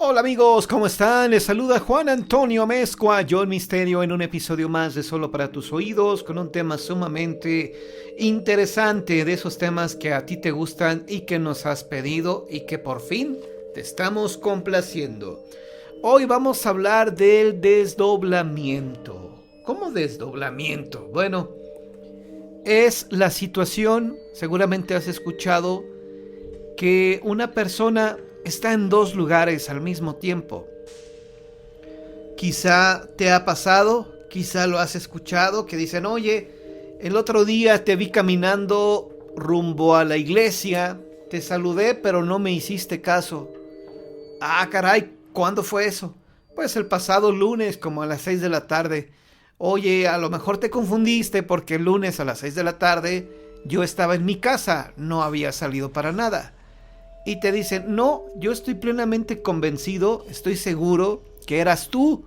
Hola amigos, ¿cómo están? Les saluda Juan Antonio Amezcua, yo el Misterio, en un episodio más de Solo para tus oídos, con un tema sumamente interesante, de esos temas que a ti te gustan y que nos has pedido y que por fin te estamos complaciendo. Hoy vamos a hablar del desdoblamiento. ¿Cómo desdoblamiento? Bueno, es la situación, seguramente has escuchado, que una persona está en dos lugares al mismo tiempo. Quizá te ha pasado, quizá lo has escuchado, que dicen, oye, el otro día te vi caminando rumbo a la iglesia, te saludé pero no me hiciste caso. Ah, caray, ¿cuándo fue eso? Pues el pasado lunes, como a las 6 de la tarde. Oye, a lo mejor te confundiste porque el lunes a las 6 de la tarde yo estaba en mi casa, no había salido para nada. Y te dicen, no, yo estoy plenamente convencido, estoy seguro que eras tú.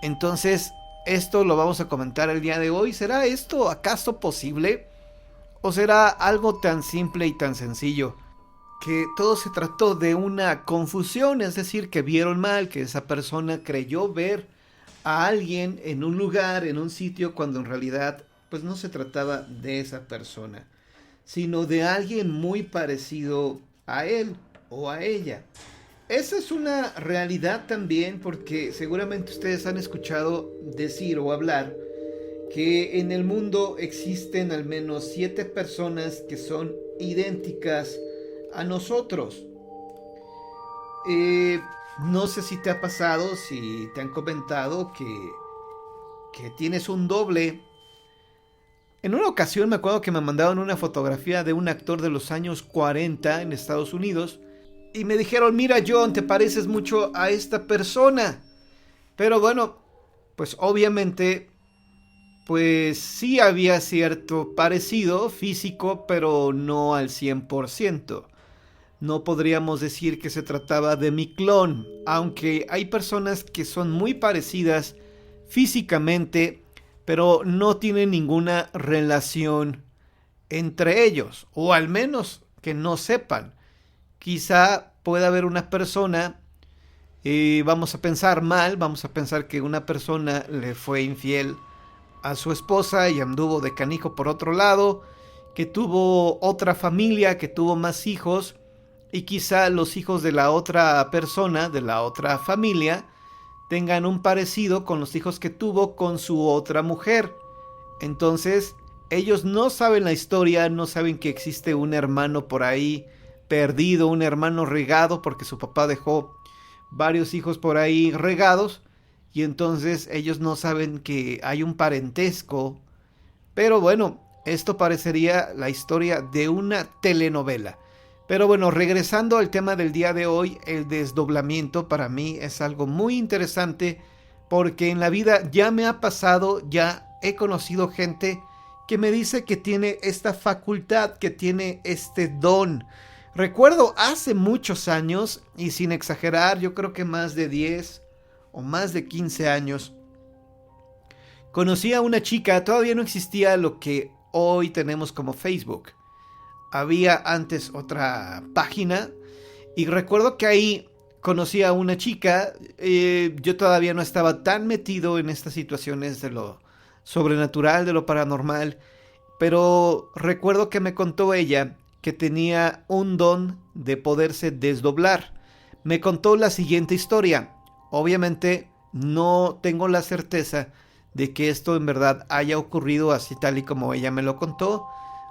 Entonces, esto lo vamos a comentar el día de hoy. ¿Será esto acaso posible? ¿O será algo tan simple y tan sencillo? Que todo se trató de una confusión, es decir, que vieron mal, que esa persona creyó ver a alguien en un lugar, en un sitio, cuando en realidad pues no se trataba de esa persona, sino de alguien muy parecido a él o a ella. Esa es una realidad también, porque seguramente ustedes han escuchado decir o hablar que en el mundo existen al menos 7 personas que son idénticas a nosotros. No sé si te ha pasado, si te han comentado que tienes un doble. En una ocasión me acuerdo que me mandaron una fotografía de un actor de los años 40 en Estados Unidos y me dijeron, mira John, te pareces mucho a esta persona. Pero bueno, pues obviamente, pues sí había cierto parecido físico, pero no al 100%. No podríamos decir que se trataba de mi clon, aunque hay personas que son muy parecidas físicamente, pero no tienen ninguna relación entre ellos, o al menos que no sepan. Quizá pueda haber una persona, vamos a pensar mal, vamos a pensar que una persona le fue infiel a su esposa y anduvo de canijo por otro lado, que tuvo otra familia, que tuvo más hijos, y quizá los hijos de la otra persona, de la otra familia, tengan un parecido con los hijos que tuvo con su otra mujer. Entonces, ellos no saben la historia, no saben que existe un hermano por ahí perdido, un hermano regado, porque su papá dejó varios hijos por ahí regados, y entonces ellos no saben que hay un parentesco. Pero bueno, esto parecería la historia de una telenovela. Pero bueno, regresando al tema del día de hoy, el desdoblamiento para mí es algo muy interesante, porque en la vida ya me ha pasado, ya he conocido gente que me dice que tiene esta facultad, que tiene este don. Recuerdo hace muchos años, y sin exagerar, yo creo que más de 10 o más de 15 años, conocí a una chica. Todavía no existía lo que hoy tenemos como Facebook. Había antes otra página y recuerdo que ahí conocí a una chica. Yo todavía no estaba tan metido en estas situaciones de lo sobrenatural, de lo paranormal, pero recuerdo que me contó ella que tenía un don de poderse desdoblar. Me contó la siguiente historia. Obviamente no tengo la certeza de que esto en verdad haya ocurrido así tal y como ella me lo contó,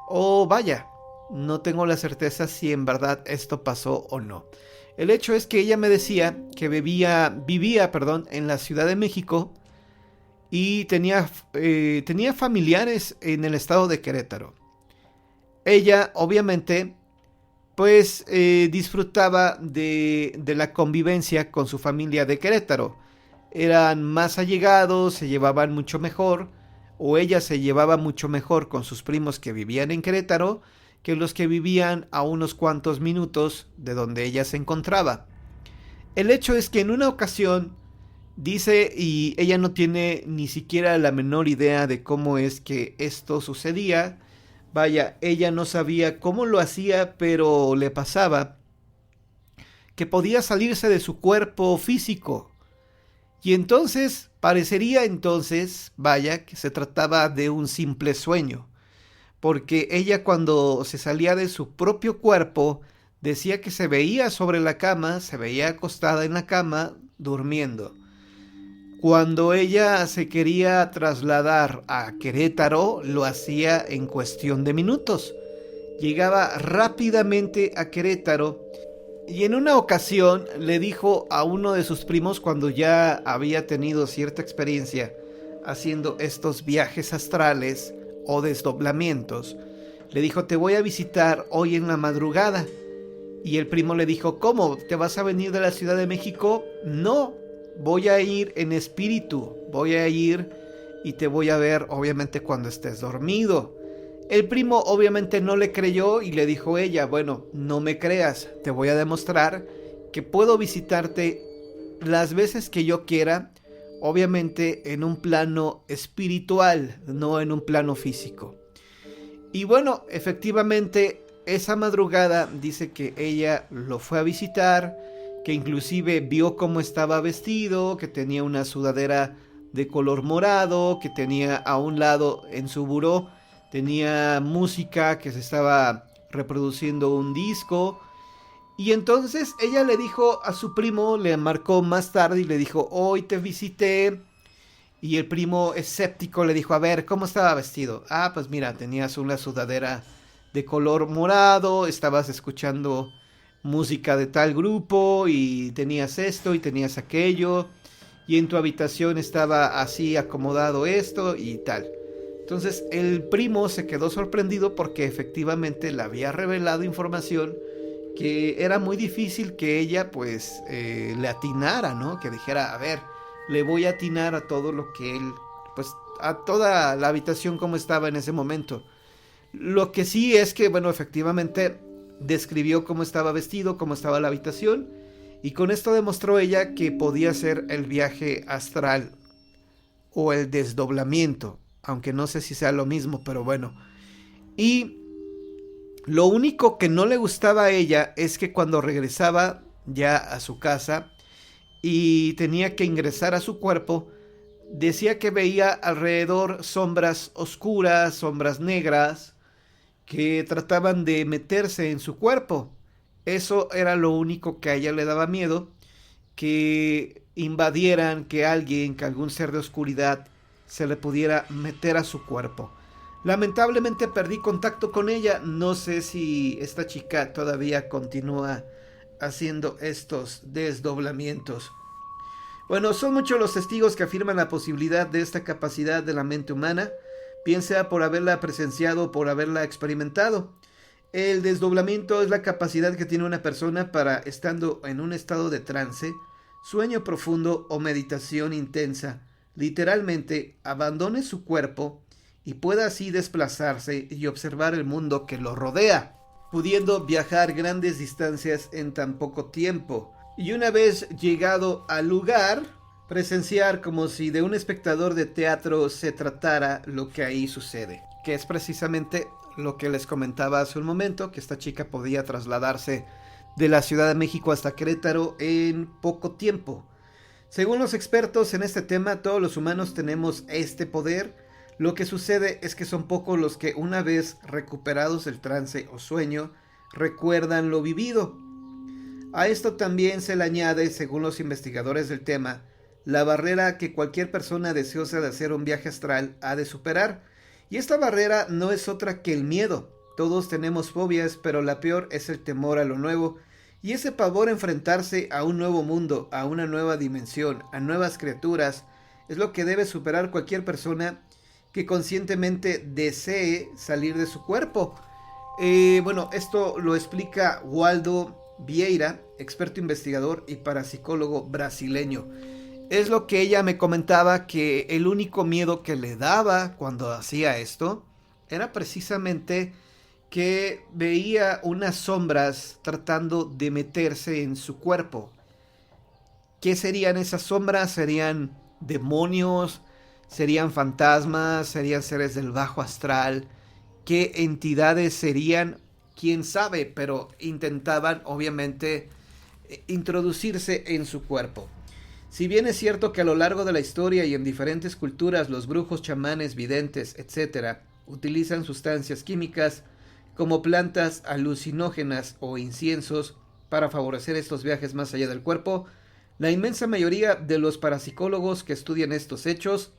o vaya, no tengo la certeza si en verdad esto pasó o no. El hecho es que ella me decía que vivía en la Ciudad de México y tenía familiares en el estado de Querétaro. Ella, obviamente, pues disfrutaba de la convivencia con su familia de Querétaro. Eran más allegados, se llevaban mucho mejor, o ella se llevaba mucho mejor con sus primos que vivían en Querétaro que los que vivían a unos cuantos minutos de donde ella se encontraba. El hecho es que en una ocasión dice, y ella no tiene ni siquiera la menor idea de cómo es que esto sucedía, vaya, ella no sabía cómo lo hacía, pero le pasaba que podía salirse de su cuerpo físico. Y entonces, parecería entonces, vaya, que se trataba de un simple sueño, porque ella cuando se salía de su propio cuerpo, decía que se veía sobre la cama, se veía acostada en la cama, durmiendo. Cuando ella se quería trasladar a Querétaro, lo hacía en cuestión de minutos. Llegaba rápidamente a Querétaro y en una ocasión le dijo a uno de sus primos, cuando ya había tenido cierta experiencia haciendo estos viajes astrales o desdoblamientos, le dijo: te voy a visitar hoy en la madrugada. Y el primo le dijo: ¿cómo? ¿Te vas a venir de la Ciudad de México? No, voy a ir en espíritu, voy a ir y te voy a ver obviamente cuando estés dormido. El primo obviamente no le creyó y le dijo ella: bueno, no me creas, te voy a demostrar que puedo visitarte las veces que yo quiera, obviamente en un plano espiritual, no en un plano físico. Y bueno, efectivamente, esa madrugada dice que ella lo fue a visitar, que inclusive vio cómo estaba vestido, que tenía una sudadera de color morado, que tenía a un lado en su buró, tenía música, que se estaba reproduciendo un disco. Y entonces ella le dijo a su primo, le marcó más tarde y le dijo: hoy te visité. Y el primo escéptico le dijo: a ver, ¿cómo estaba vestido? Ah, pues mira, tenías una sudadera de color morado, estabas escuchando música de tal grupo y tenías esto y tenías aquello, y en tu habitación estaba así acomodado esto y tal. Entonces el primo se quedó sorprendido porque efectivamente le había revelado información que era muy difícil que ella pues le atinara, ¿no? Que dijera: a ver, le voy a atinar a todo lo que él, pues a toda la habitación como estaba en ese momento. Lo que sí es que, bueno, efectivamente describió cómo estaba vestido, cómo estaba la habitación, y con esto demostró ella que podía hacer el viaje astral o el desdoblamiento, aunque no sé si sea lo mismo, pero bueno. Y lo único que no le gustaba a ella es que cuando regresaba ya a su casa y tenía que ingresar a su cuerpo, decía que veía alrededor sombras oscuras, sombras negras, que trataban de meterse en su cuerpo. Eso era lo único que a ella le daba miedo, que invadieran, que alguien, que algún ser de oscuridad se le pudiera meter a su cuerpo. Lamentablemente perdí contacto con ella, no sé si esta chica todavía continúa haciendo estos desdoblamientos. Bueno, son muchos los testigos que afirman la posibilidad de esta capacidad de la mente humana, bien sea por haberla presenciado o por haberla experimentado. El desdoblamiento es la capacidad que tiene una persona para, estando en un estado de trance, sueño profundo o meditación intensa, literalmente abandone su cuerpo y pueda así desplazarse y observar el mundo que lo rodea, pudiendo viajar grandes distancias en tan poco tiempo. Y una vez llegado al lugar, presenciar como si de un espectador de teatro se tratara lo que ahí sucede, que es precisamente lo que les comentaba hace un momento, que esta chica podía trasladarse de la Ciudad de México hasta Querétaro en poco tiempo. Según los expertos en este tema, todos los humanos tenemos este poder. Lo que sucede es que son pocos los que, una vez recuperados el trance o sueño, recuerdan lo vivido. A esto también se le añade, según los investigadores del tema, la barrera que cualquier persona deseosa de hacer un viaje astral ha de superar. Y esta barrera no es otra que el miedo. Todos tenemos fobias, pero la peor es el temor a lo nuevo. Y ese pavor a enfrentarse a un nuevo mundo, a una nueva dimensión, a nuevas criaturas, es lo que debe superar cualquier persona que conscientemente desee salir de su cuerpo. Bueno, esto lo explica Waldo Vieira, experto investigador y parapsicólogo brasileño. Es lo que ella me comentaba, que el único miedo que le daba cuando hacía esto era precisamente que veía unas sombras tratando de meterse en su cuerpo. ¿Qué serían esas sombras? ¿Serían demonios? ¿Serían fantasmas? ¿Serían seres del bajo astral? ¿Qué entidades serían? Quién sabe, pero intentaban obviamente introducirse en su cuerpo. Si bien es cierto que a lo largo de la historia y en diferentes culturas los brujos, chamanes, videntes, etcétera, utilizan sustancias químicas como plantas alucinógenas o inciensos para favorecer estos viajes más allá del cuerpo, la inmensa mayoría de los parapsicólogos que estudian estos hechos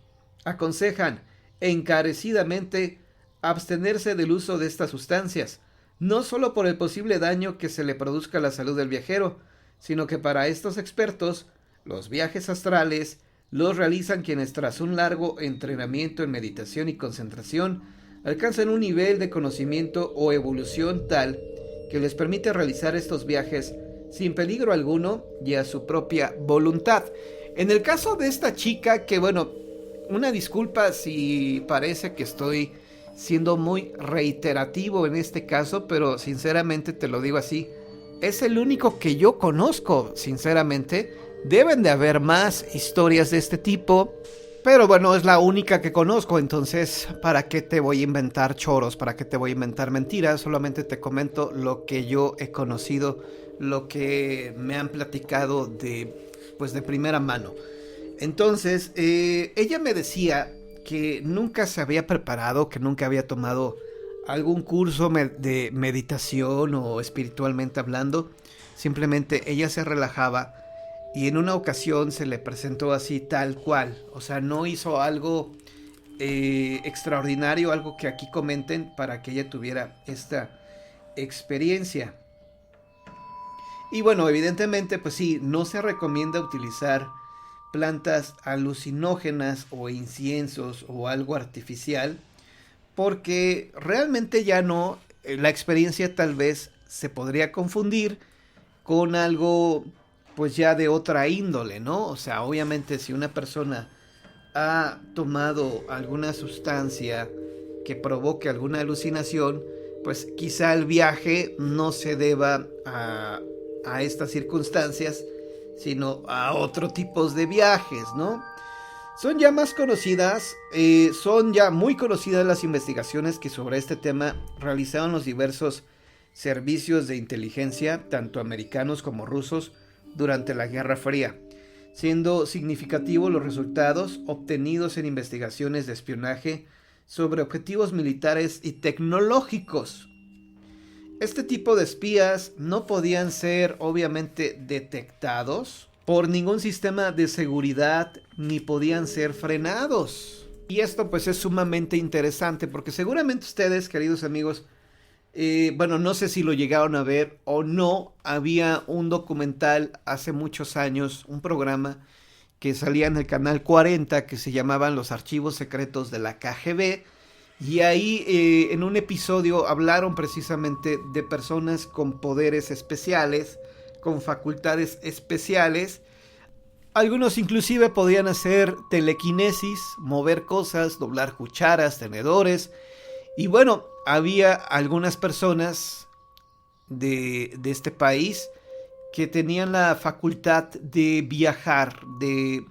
aconsejan encarecidamente abstenerse del uso de estas sustancias, no solo por el posible daño que se le produzca a la salud del viajero, sino que para estos expertos, los viajes astrales los realizan quienes tras un largo entrenamiento en meditación y concentración alcanzan un nivel de conocimiento o evolución tal que les permite realizar estos viajes sin peligro alguno y a su propia voluntad. En el caso de esta chica, que bueno, una disculpa si parece que estoy siendo muy reiterativo en este caso, pero sinceramente te lo digo así, es el único que yo conozco, sinceramente. Deben de haber más historias de este tipo, pero bueno, es la única que conozco, entonces, ¿para qué te voy a inventar choros? ¿Para qué te voy a inventar mentiras? Solamente te comento lo que yo he conocido, lo que me han platicado pues de primera mano. Entonces, ella me decía que nunca se había preparado, que nunca había tomado algún curso de meditación o espiritualmente hablando. Simplemente ella se relajaba y en una ocasión se le presentó así tal cual. O sea, no hizo algo extraordinario, algo que aquí comenten para que ella tuviera esta experiencia. Y bueno, evidentemente, pues sí, no se recomienda utilizar plantas alucinógenas o inciensos o algo artificial, porque realmente ya no, la experiencia tal vez se podría confundir con algo pues ya de otra índole, ¿no? O sea, obviamente si una persona ha tomado alguna sustancia que provoque alguna alucinación, pues quizá el viaje no se deba a estas circunstancias, sino a otro tipos de viajes, ¿no? Son ya más conocidas, son ya muy conocidas las investigaciones que sobre este tema realizaron los diversos servicios de inteligencia, tanto americanos como rusos, durante la Guerra Fría, siendo significativos los resultados obtenidos en investigaciones de espionaje sobre objetivos militares y tecnológicos. Este tipo de espías no podían ser obviamente detectados por ningún sistema de seguridad ni podían ser frenados. Y esto pues es sumamente interesante porque seguramente ustedes, queridos amigos, bueno, no sé si lo llegaron a ver o no, había un documental hace muchos años, un programa que salía en el canal 40 que se llamaban Los Archivos Secretos de la KGB. Y ahí en un episodio hablaron precisamente de personas con poderes especiales, con facultades especiales. Algunos inclusive podían hacer telequinesis, mover cosas, doblar cucharas, tenedores. Y bueno, había algunas personas de este país que tenían la facultad de viajar, de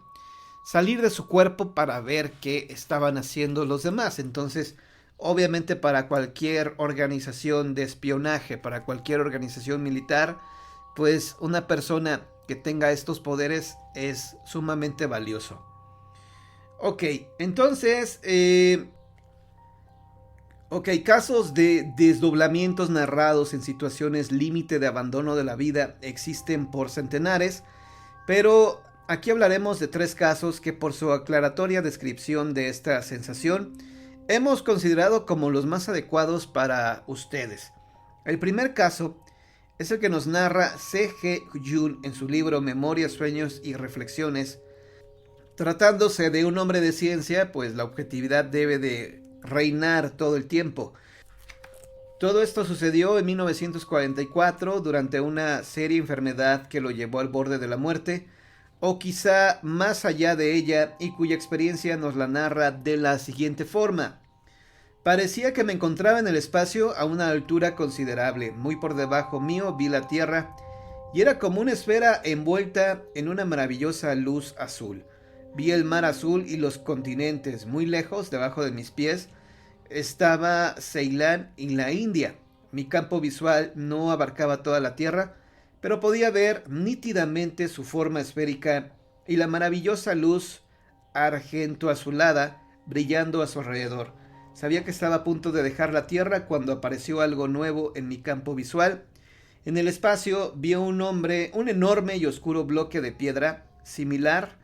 salir de su cuerpo para ver qué estaban haciendo los demás. Entonces, obviamente para cualquier organización de espionaje, para cualquier organización militar, pues una persona que tenga estos poderes es sumamente valioso. Ok, entonces, casos de desdoblamientos narrados en situaciones límite de abandono de la vida existen por centenares, pero aquí hablaremos de 3 casos que por su aclaratoria descripción de esta sensación hemos considerado como los más adecuados para ustedes. El primer caso es el que nos narra C.G. Jung en su libro Memorias, Sueños y Reflexiones. Tratándose de un hombre de ciencia, pues la objetividad debe de reinar todo el tiempo. Todo esto sucedió en 1944 durante una seria enfermedad que lo llevó al borde de la muerte, o quizá más allá de ella, y cuya experiencia nos la narra de la siguiente forma. Parecía que me encontraba en el espacio a una altura considerable. Muy por debajo mío vi la tierra y era como una esfera envuelta en una maravillosa luz azul. Vi el mar azul y los continentes. Muy lejos, debajo de mis pies, estaba Ceilán y la India. Mi campo visual no abarcaba toda la tierra, pero podía ver nítidamente su forma esférica y la maravillosa luz argento azulada brillando a su alrededor. Sabía que estaba a punto de dejar la Tierra cuando apareció algo nuevo en mi campo visual. En el espacio vio un enorme y oscuro bloque de piedra, similar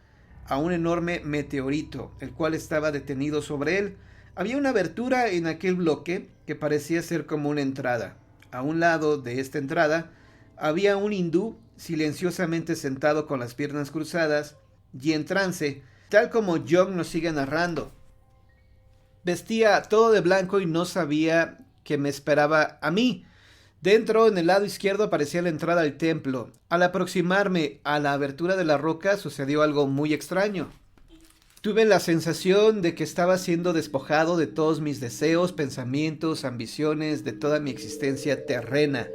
a un enorme meteorito, el cual estaba detenido sobre él. Había una abertura en aquel bloque que parecía ser como una entrada. A un lado de esta entrada había un hindú silenciosamente sentado con las piernas cruzadas y en trance, tal como Jung nos sigue narrando. Vestía todo de blanco y no sabía qué me esperaba a mí. Dentro, en el lado izquierdo, aparecía la entrada al templo. Al aproximarme a la abertura de la roca, sucedió algo muy extraño. Tuve la sensación de que estaba siendo despojado de todos mis deseos, pensamientos, ambiciones, de toda mi existencia terrena.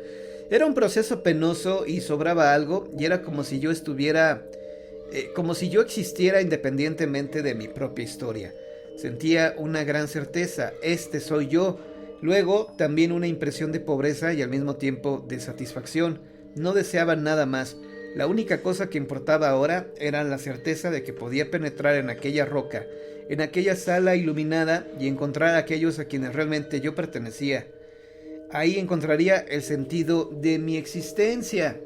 Era un proceso penoso y sobraba algo, y era como si yo existiera independientemente de mi propia historia. Sentía una gran certeza, este soy yo. Luego también una impresión de pobreza y al mismo tiempo de satisfacción. No deseaba nada más. La única cosa que importaba ahora era la certeza de que podía penetrar en aquella roca, en aquella sala iluminada y encontrar a aquellos a quienes realmente yo pertenecía. Ahí encontraría el sentido de mi existencia.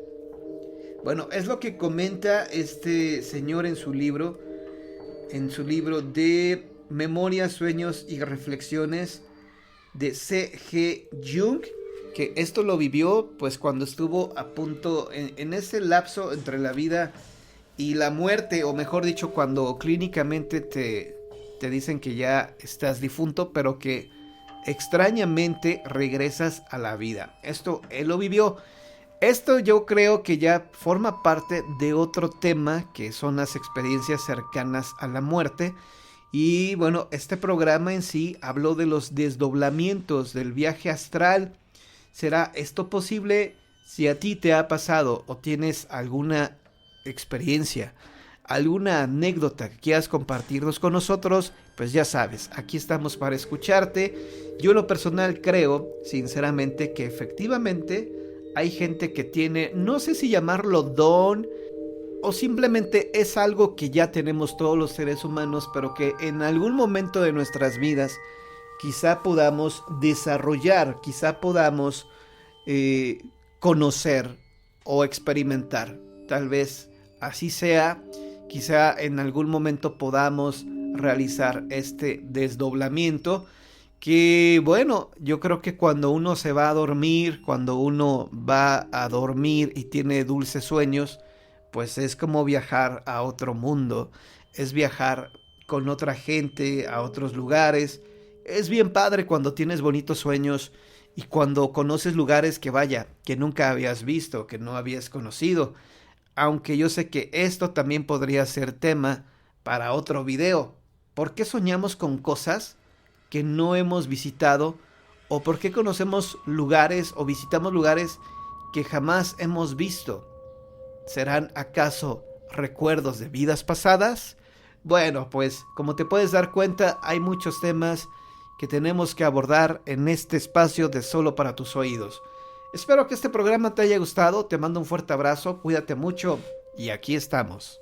Bueno, es lo que comenta este señor en su libro de Memorias, Sueños y Reflexiones de C.G. Jung, que esto lo vivió pues cuando estuvo a punto en ese lapso entre la vida y la muerte, o mejor dicho, cuando clínicamente te dicen que ya estás difunto, pero que extrañamente regresas a la vida. Esto él lo vivió. Esto yo creo que ya forma parte de otro tema, que son las experiencias cercanas a la muerte. Y bueno, este programa en sí habló de los desdoblamientos del viaje astral. ¿Será esto posible? Si a ti te ha pasado o tienes alguna experiencia, alguna anécdota que quieras compartirnos con nosotros, pues ya sabes, aquí estamos para escucharte. Yo en lo personal creo, sinceramente, que efectivamente hay gente que tiene, no sé si llamarlo don, o simplemente es algo que ya tenemos todos los seres humanos, pero que en algún momento de nuestras vidas quizá podamos desarrollar, quizá podamos conocer o experimentar. Tal vez así sea, quizá en algún momento podamos realizar este desdoblamiento, que bueno, yo creo que cuando uno se va a dormir, cuando uno va a dormir y tiene dulces sueños, pues es como viajar a otro mundo, es viajar con otra gente a otros lugares. Es bien padre cuando tienes bonitos sueños y cuando conoces lugares que vaya, que nunca habías visto, que no habías conocido. Aunque yo sé que esto también podría ser tema para otro video. ¿Por qué soñamos con cosas que no hemos visitado? ¿O por qué conocemos lugares o visitamos lugares que jamás hemos visto? ¿Serán acaso recuerdos de vidas pasadas? Bueno, pues como te puedes dar cuenta, hay muchos temas que tenemos que abordar en este espacio de Solo para tus oídos. Espero que este programa te haya gustado, te mando un fuerte abrazo, cuídate mucho y aquí estamos.